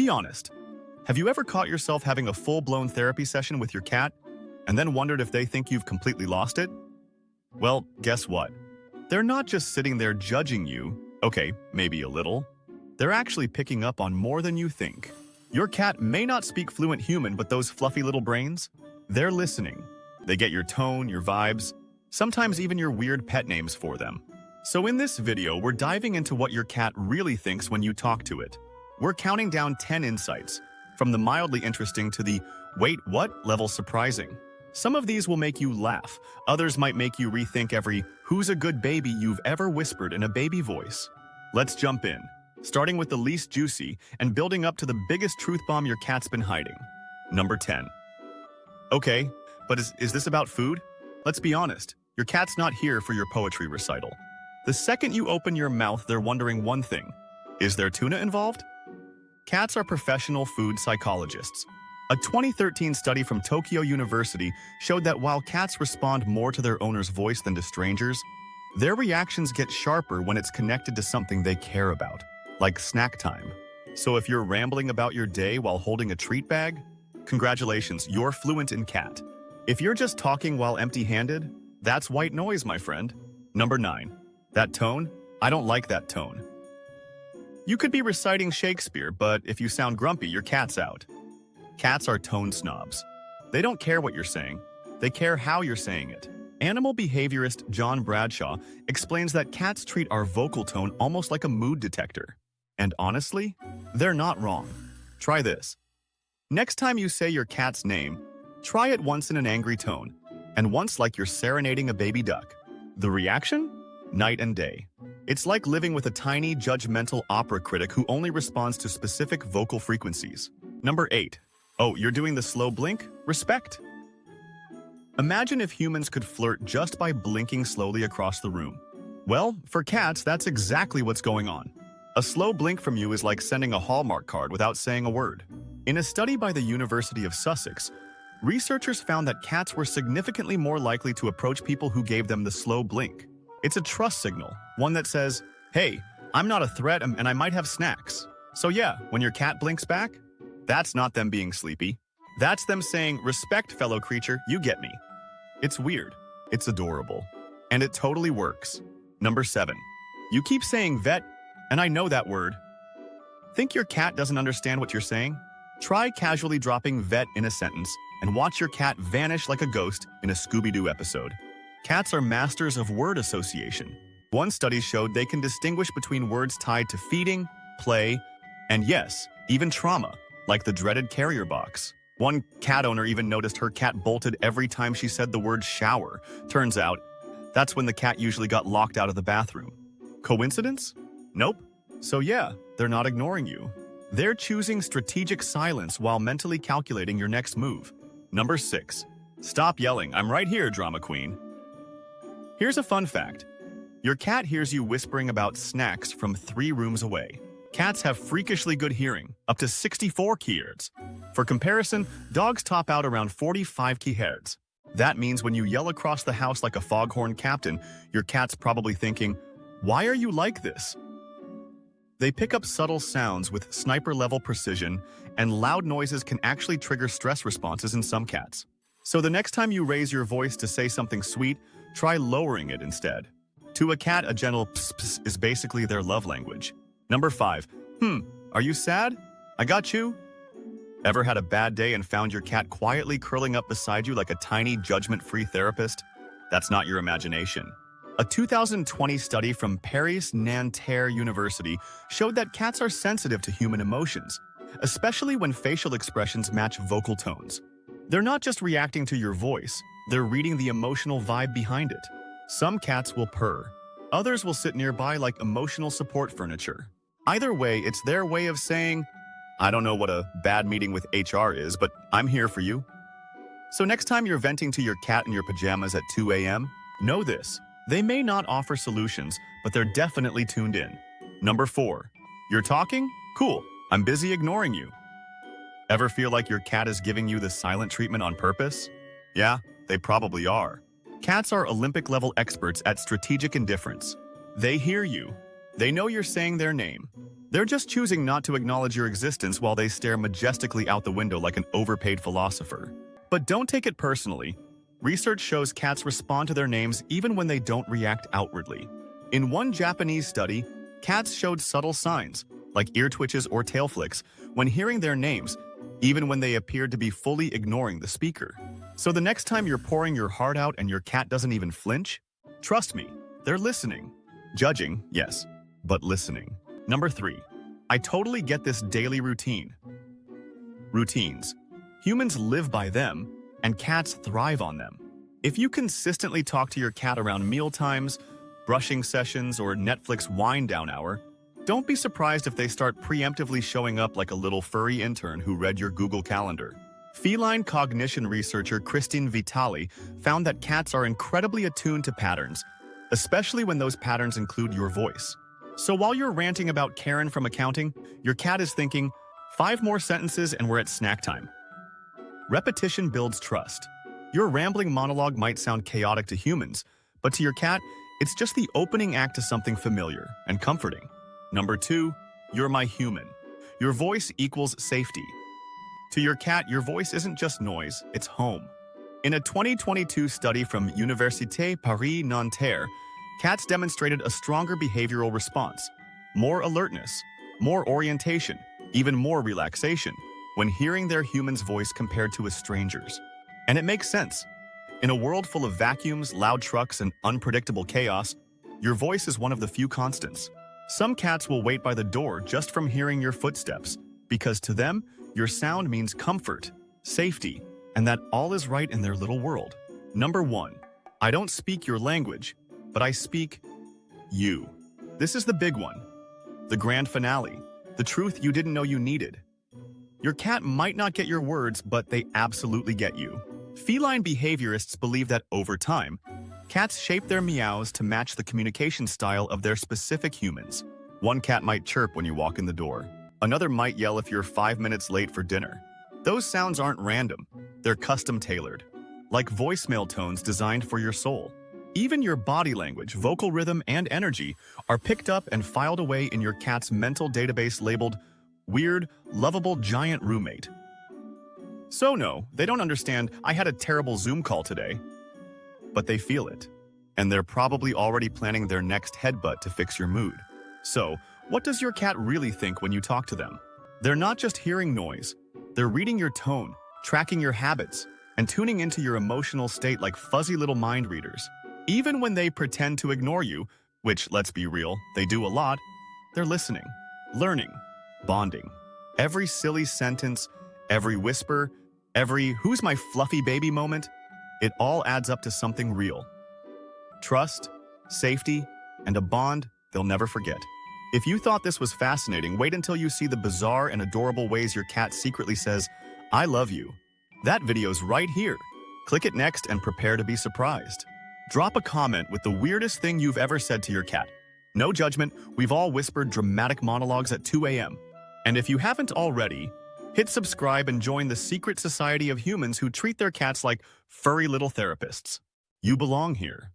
Be honest. Have you ever caught yourself having a full-blown therapy session with your cat and then wondered if they think you've completely lost it? Well, guess what? They're not just sitting there judging you, okay, maybe a little. They're actually picking up on more than you think. Your cat may not speak fluent human, but those fluffy little brains, they're listening. They get your tone, your vibes, sometimes even your weird pet names for them. So in this video, we're diving into what your cat really thinks when you talk to it. We're counting down 10 insights, from the mildly interesting to the wait, what level surprising. Some of these will make you laugh, others might make you rethink every who's a good baby you've ever whispered in a baby voice. Let's jump in, starting with the least juicy and building up to the biggest truth bomb your cat's been hiding. Number 10. Okay, but is this about food? Let's be honest, your cat's not here for your poetry recital. The second you open your mouth, they're wondering one thing. Is there tuna involved? Cats are professional food psychologists. A 2013 study from Tokyo University showed that while cats respond more to their owner's voice than to strangers, their reactions get sharper when it's connected to something they care about, like snack time. So if you're rambling about your day while holding a treat bag, congratulations, you're fluent in cat. If you're just talking while empty-handed, that's white noise, my friend. Number 9. That tone? I don't like that tone. You could be reciting Shakespeare, but if you sound grumpy, your cat's out. Cats are tone snobs. They don't care what you're saying. They care how you're saying it. Animal behaviorist John Bradshaw explains that cats treat our vocal tone almost like a mood detector. And honestly, they're not wrong. Try this. Next time you say your cat's name, try it once in an angry tone, and once like you're serenading a baby duck. The reaction? Night and day. It's like living with a tiny, judgmental opera critic who only responds to specific vocal frequencies. Number 8. Oh, you're doing the slow blink? Respect. Imagine if humans could flirt just by blinking slowly across the room. Well, for cats, that's exactly what's going on. A slow blink from you is like sending a Hallmark card without saying a word. In a study by the University of Sussex, researchers found that cats were significantly more likely to approach people who gave them the slow blink. It's a trust signal, one that says, hey, I'm not a threat and I might have snacks. So yeah, when your cat blinks back, that's not them being sleepy. That's them saying, respect, fellow creature, you get me. It's weird. It's adorable. And it totally works. Number 7. You keep saying vet, and I know that word. Think your cat doesn't understand what you're saying? Try casually dropping vet in a sentence and watch your cat vanish like a ghost in a Scooby-Doo episode. Cats are masters of word association. One study showed they can distinguish between words tied to feeding, play, and yes, even trauma, like the dreaded carrier box. One cat owner even noticed her cat bolted every time she said the word shower. Turns out, that's when the cat usually got locked out of the bathroom. Coincidence? Nope. So yeah, they're not ignoring you. They're choosing strategic silence while mentally calculating your next move. Number 6. Stop yelling, I'm right here, drama queen. Here's a fun fact. Your cat hears you whispering about snacks from 3 rooms away. Cats have freakishly good hearing, up to 64 kHz. For comparison, dogs top out around 45 kHz. That means when you yell across the house like a foghorn captain, your cat's probably thinking, why are you like this? They pick up subtle sounds with sniper-level precision, and loud noises can actually trigger stress responses in some cats. So the next time you raise your voice to say something sweet, try lowering it instead. To a cat, a gentle pss pss is basically their love language. Number 5. Are you sad? I got you. Ever had a bad day and found your cat quietly curling up beside you like a tiny, judgment-free therapist? That's not your imagination. A 2020 study from Paris-Nanterre University showed that cats are sensitive to human emotions, especially when facial expressions match vocal tones. They're not just reacting to your voice, they're reading the emotional vibe behind it. Some cats will purr. Others will sit nearby like emotional support furniture. Either way, it's their way of saying, I don't know what a bad meeting with HR is, but I'm here for you. So next time you're venting to your cat in your pajamas at 2 a.m., know this. They may not offer solutions, but they're definitely tuned in. Number 4. You're talking? Cool. I'm busy ignoring you. Ever feel like your cat is giving you the silent treatment on purpose? Yeah, they probably are. Cats are Olympic-level experts at strategic indifference. They hear you. They know you're saying their name. They're just choosing not to acknowledge your existence while they stare majestically out the window like an overpaid philosopher. But don't take it personally. Research shows cats respond to their names even when they don't react outwardly. In one Japanese study, cats showed subtle signs, like ear twitches or tail flicks, when hearing their names, even when they appeared to be fully ignoring the speaker. So the next time you're pouring your heart out and your cat doesn't even flinch, trust me, they're listening. Judging, yes, but listening. Number 3. I totally get this daily routine. Routines. Humans live by them, and cats thrive on them. If you consistently talk to your cat around meal times, brushing sessions, or Netflix wind-down hour, don't be surprised if they start preemptively showing up like a little furry intern who read your Google Calendar. Feline cognition researcher Christine Vitali found that cats are incredibly attuned to patterns, especially when those patterns include your voice. So while you're ranting about Karen from accounting, your cat is thinking, 5 more sentences and we're at snack time. Repetition builds trust. Your rambling monologue might sound chaotic to humans, but to your cat, it's just the opening act to something familiar and comforting. Number 2, you're my human. Your voice equals safety. To your cat, your voice isn't just noise, it's home. In a 2022 study from Université Paris-Nanterre, cats demonstrated a stronger behavioral response, more alertness, more orientation, even more relaxation when hearing their human's voice compared to a stranger's. And it makes sense. In a world full of vacuums, loud trucks, and unpredictable chaos, your voice is one of the few constants. Some cats will wait by the door just from hearing your footsteps, because to them, your sound means comfort, safety, and that all is right in their little world. Number 1, I don't speak your language, but I speak you. This is the big one. The grand finale. The truth you didn't know you needed. Your cat might not get your words, but they absolutely get you. Feline behaviorists believe that over time, cats shape their meows to match the communication style of their specific humans. One cat might chirp when you walk in the door. Another might yell if you're 5 minutes late for dinner. Those sounds aren't random. They're custom-tailored, like voicemail tones designed for your soul. Even your body language, vocal rhythm, and energy are picked up and filed away in your cat's mental database labeled Weird, Lovable Giant Roommate. So no, they don't understand, I had a terrible Zoom call today. But they feel it. And they're probably already planning their next headbutt to fix your mood. So, what does your cat really think when you talk to them? They're not just hearing noise. They're reading your tone, tracking your habits, and tuning into your emotional state like fuzzy little mind readers. Even when they pretend to ignore you, which, let's be real, they do a lot, they're listening, learning, bonding. Every silly sentence, every whisper, every "who's my fluffy baby" moment, it all adds up to something real. Trust, safety, and a bond they'll never forget. If you thought this was fascinating, wait until you see the bizarre and adorable ways your cat secretly says, "I love you." That video's right here. Click it next and prepare to be surprised. Drop a comment with the weirdest thing you've ever said to your cat. No judgment, we've all whispered dramatic monologues at 2 a.m. And if you haven't already, hit subscribe and join the secret society of humans who treat their cats like furry little therapists. You belong here.